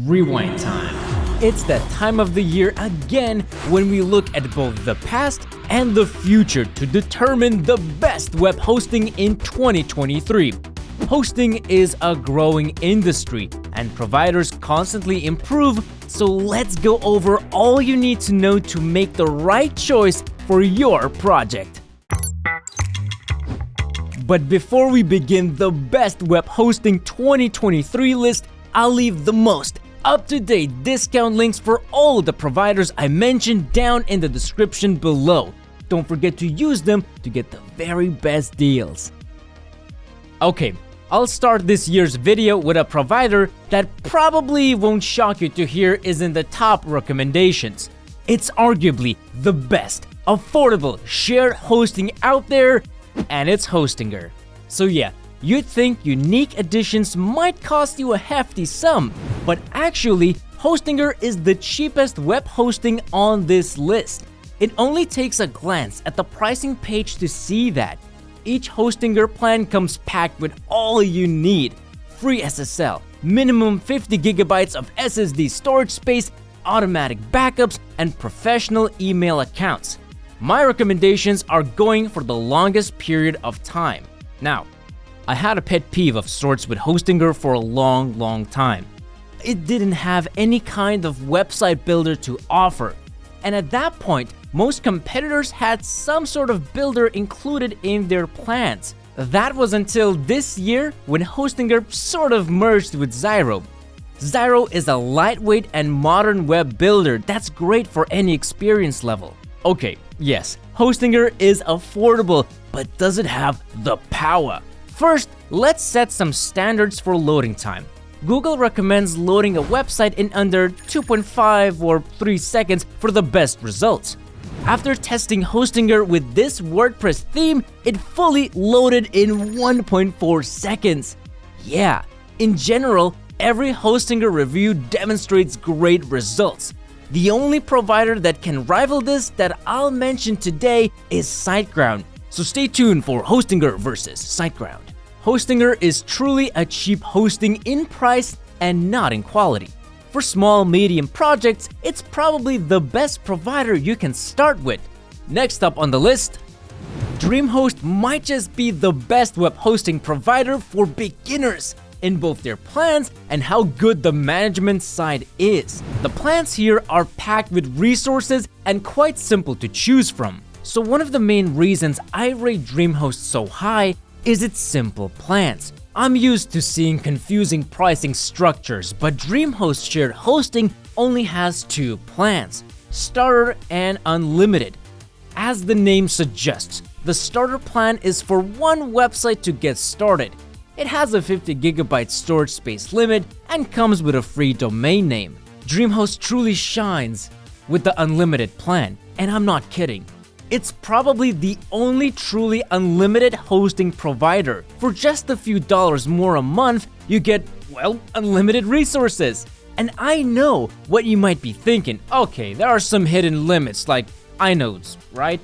rewind time. It's that time of the year again when we look at both the past and the future to determine the best web hosting in 2023. Hosting is a growing industry and providers constantly improve, so let's go over all you need to know to make the right choice for your project. But before we begin the best web hosting 2023 list, I'll leave the most up-to-date discount links for all the providers I mentioned down in the description below. Don't forget to use them to get the very best deals. Okay, I'll start this year's video with a provider that probably won't shock you to hear is in the top recommendations. It's arguably the best affordable shared hosting out there, and it's Hostinger. So yeah, you'd think unique additions might cost you a hefty sum, but actually, Hostinger is the cheapest web hosting on this list. It only takes a glance at the pricing page to see that. Each Hostinger plan comes packed with all you need: free SSL, minimum 50 GB of SSD storage space, automatic backups, and professional email accounts. My recommendations are going for the longest period of time. Now, I had a pet peeve of sorts with Hostinger for a long time. It didn't have any kind of website builder to offer. And at that point, most competitors had some sort of builder included in their plans. That was until this year when Hostinger sort of merged with Zyro. Zyro is a lightweight and modern web builder that's great for any experience level. Okay, yes, Hostinger is affordable, but does it have the power? First, let's set some standards for loading time. Google recommends loading a website in under 2.5 or 3 seconds for the best results. After testing Hostinger with this WordPress theme, it fully loaded in 1.4 seconds. Yeah, in general, every Hostinger review demonstrates great results. The only provider that can rival this that I'll mention today is SiteGround, so stay tuned for Hostinger versus SiteGround. Hostinger is truly a cheap hosting in price and not in quality. For small, medium projects, it's probably the best provider you can start with. Next up on the list, DreamHost might just be the best web hosting provider for beginners in both their plans and how good the management side is. The plans here are packed with resources and quite simple to choose from. So one of the main reasons I rate DreamHost so high is its simple plans. I'm used to seeing confusing pricing structures, but DreamHost shared hosting only has two plans: Starter and Unlimited. As the name suggests, the Starter plan is for one website to get started. It has a 50 GB storage space limit and comes with a free domain name. DreamHost truly shines with the Unlimited plan, and I'm not kidding. It's probably the only truly unlimited hosting provider. For just a few dollars more a month, you get, well, unlimited resources. And I know what you might be thinking. Okay, there are some hidden limits like inodes, right?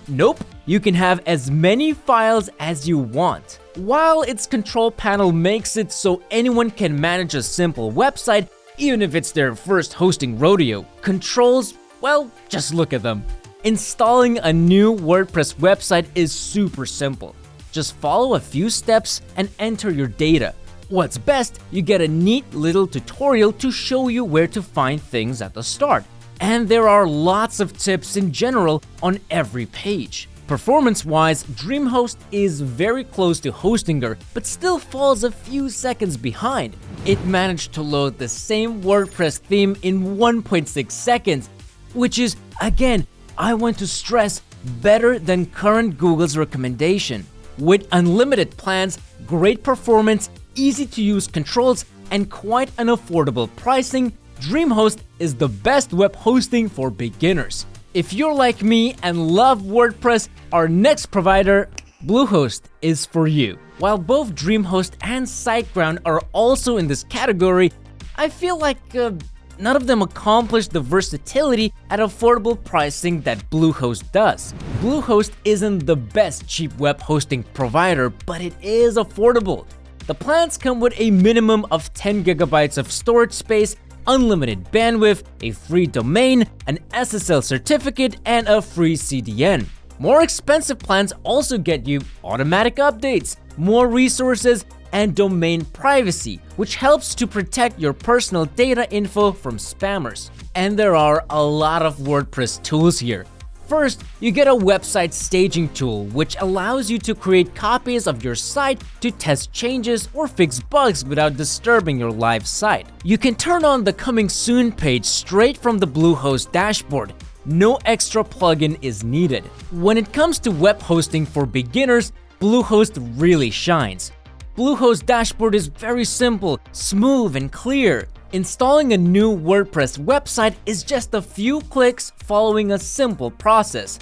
Nope, you can have as many files as you want. While its control panel makes it so anyone can manage a simple website, even if it's their first hosting rodeo, controls, well, just look at them. Installing a new WordPress website is super simple. Just follow a few steps and enter your data. What's best, you get a neat little tutorial to show you where to find things at the start. And there are lots of tips in general on every page. Performance-wise, DreamHost is very close to Hostinger, but still falls a few seconds behind. It managed to load the same WordPress theme in 1.6 seconds, which is, again, I want to stress, better than current Google's recommendation. With unlimited plans, great performance, easy to use controls, and quite an affordable pricing, DreamHost is the best web hosting for beginners. If you're like me and love WordPress, our next provider, Bluehost, is for you. While both DreamHost and SiteGround are also in this category, I feel like none of them accomplish the versatility at affordable pricing that Bluehost does. Bluehost isn't the best cheap web hosting provider, but it is affordable. The plans come with a minimum of 10 GB of storage space, unlimited bandwidth, a free domain, an SSL certificate, and a free CDN. More expensive plans also get you automatic updates, more resources, and domain privacy, which helps to protect your personal data info from spammers. And there are a lot of WordPress tools here. First, you get a website staging tool, which allows you to create copies of your site to test changes or fix bugs without disturbing your live site. You can turn on the Coming Soon page straight from the Bluehost dashboard. No extra plugin is needed. When it comes to web hosting for beginners, Bluehost really shines. Bluehost dashboard is very simple, smooth, and clear. Installing a new WordPress website is just a few clicks following a simple process.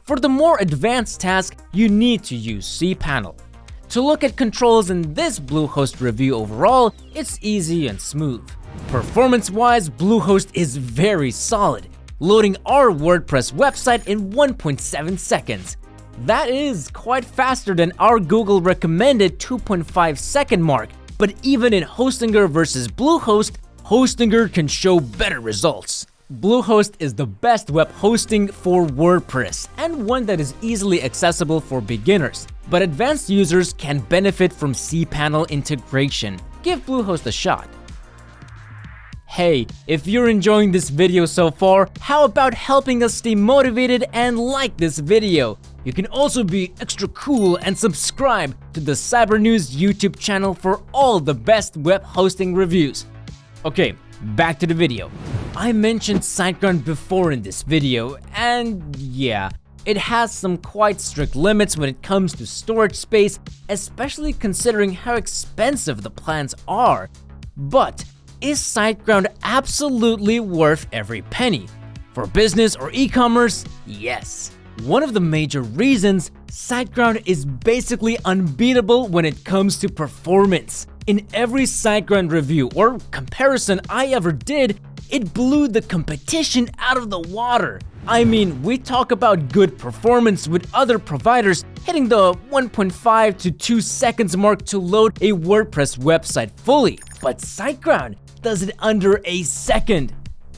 For the more advanced task, you need to use cPanel. To look at controls in this Bluehost review overall, it's easy and smooth. Performance-wise, Bluehost is very solid, loading our WordPress website in 1.7 seconds. That is quite faster than our Google recommended 2.5 second mark, but even in Hostinger versus Bluehost, Hostinger can show better results. Bluehost is the best web hosting for WordPress and one that is easily accessible for beginners, but advanced users can benefit from cPanel integration. Give Bluehost a shot. Hey, if you're enjoying this video so far, how about helping us stay motivated and like this video? You can also be extra cool and subscribe to the Cyber News YouTube channel for all the best web hosting reviews. Okay, back to the video. I mentioned SiteGround before in this video, and yeah, it has some quite strict limits when it comes to storage space, especially considering how expensive the plans are. But is SiteGround absolutely worth every penny? For business or e-commerce, yes. One of the major reasons, SiteGround is basically unbeatable when it comes to performance. In every SiteGround review or comparison I ever did, it blew the competition out of the water. I mean, we talk about good performance with other providers hitting the 1.5 to 2 seconds mark to load a WordPress website fully, but SiteGround does it under a second.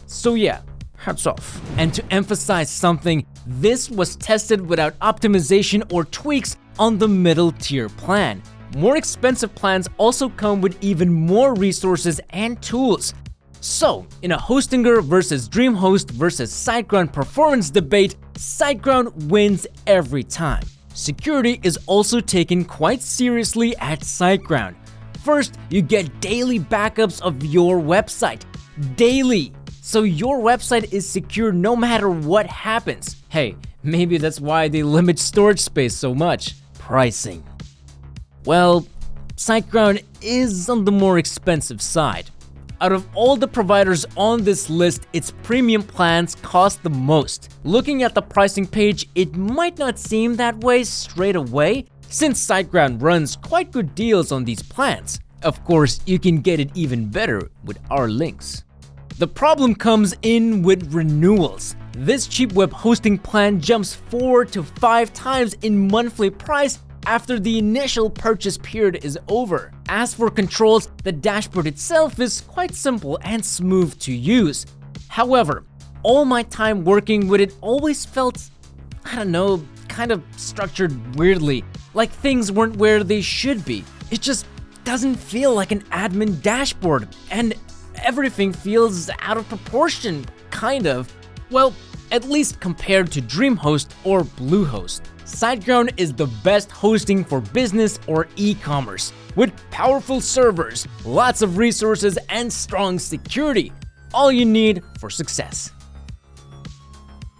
So yeah, hats off. And to emphasize something, this was tested without optimization or tweaks on the middle tier plan. More expensive plans also come with even more resources and tools. So, in a Hostinger versus DreamHost versus SiteGround performance debate, SiteGround wins every time. Security is also taken quite seriously at SiteGround. First, you get daily backups of your website. Daily! So your website is secure no matter what happens. Hey, maybe that's why they limit storage space so much. Pricing. Well, SiteGround is on the more expensive side. Out of all the providers on this list, its premium plans cost the most. Looking at the pricing page, it might not seem that way straight away, since SiteGround runs quite good deals on these plans. Of course, you can get it even better with our links. The problem comes in with renewals. This cheap web hosting plan jumps 4 to 5 times in monthly price after the initial purchase period is over. As for controls, the dashboard itself is quite simple and smooth to use. However, all my time working with it always felt, I don't know, kind of structured weirdly, like things weren't where they should be. It just doesn't feel like an admin dashboard, and everything feels out of proportion, kind of. Well, at least compared to DreamHost or Bluehost. SiteGround is the best hosting for business or e-commerce, with powerful servers, lots of resources, and strong security. All you need for success.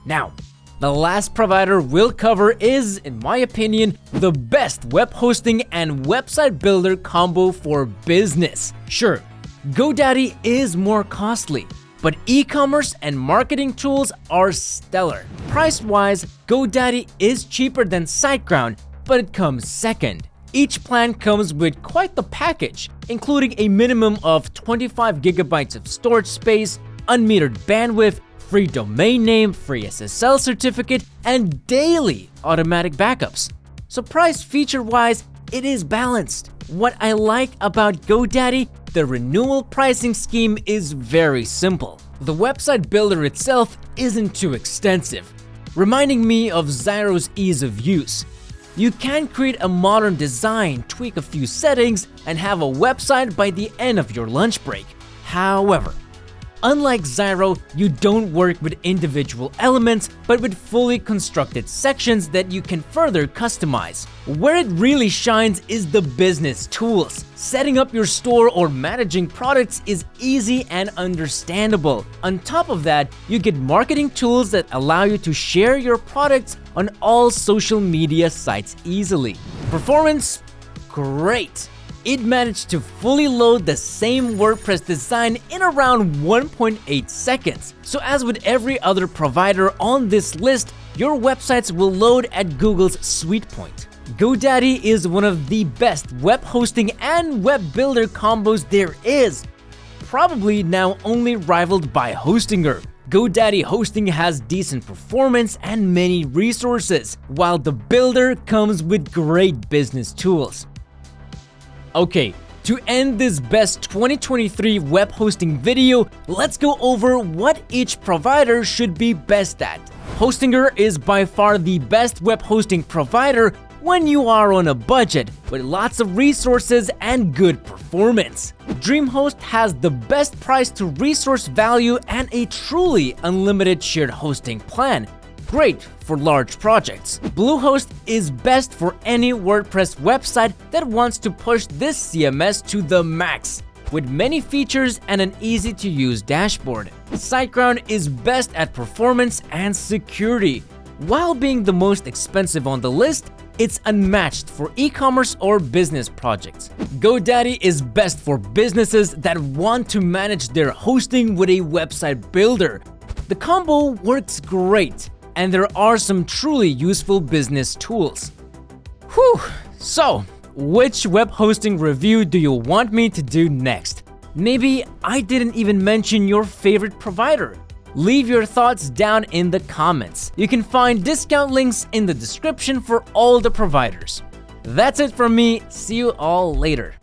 Now, the last provider we'll cover is, in my opinion, the best web hosting and website builder combo for business. Sure, GoDaddy is more costly, but e-commerce and marketing tools are stellar. Price-wise, GoDaddy is cheaper than SiteGround, but it comes second. Each plan comes with quite the package, including a minimum of 25 gigabytes of storage space, unmetered bandwidth, free domain name, free SSL certificate, and daily automatic backups. So price feature-wise, it is balanced. What I like about GoDaddy The renewal pricing scheme is very simple. The website builder itself isn't too extensive, reminding me of Xiro's ease of use. You can create a modern design, tweak a few settings, and have a website by the end of your lunch break. However, unlike Xiro, you don't work with individual elements, but with fully constructed sections that you can further customize. Where it really shines is the business tools. Setting up your store or managing products is easy and understandable. On top of that, you get marketing tools that allow you to share your products on all social media sites easily. Performance? Great! It managed to fully load the same WordPress design in around 1.8 seconds. So as with every other provider on this list, your websites will load at Google's sweet point. GoDaddy is one of the best web hosting and web builder combos there is, probably now only rivaled by Hostinger. GoDaddy hosting has decent performance and many resources, while the builder comes with great business tools. Okay, to end this best 2023 web hosting video, let's go over what each provider should be best at. Hostinger is by far the best web hosting provider when you are on a budget, with lots of resources and good performance. DreamHost has the best price to resource value and a truly unlimited shared hosting plan. Great for large projects. Bluehost is best for any WordPress website that wants to push this CMS to the max, with many features and an easy-to-use dashboard. SiteGround is best at performance and security. While being the most expensive on the list, it's unmatched for e-commerce or business projects. GoDaddy is best for businesses that want to manage their hosting with a website builder. The combo works great, and there are some truly useful business tools. Whew! So, which web hosting review do you want me to do next? Maybe I didn't even mention your favorite provider. Leave your thoughts down in the comments. You can find discount links in the description for all the providers. That's it from me. See you all later.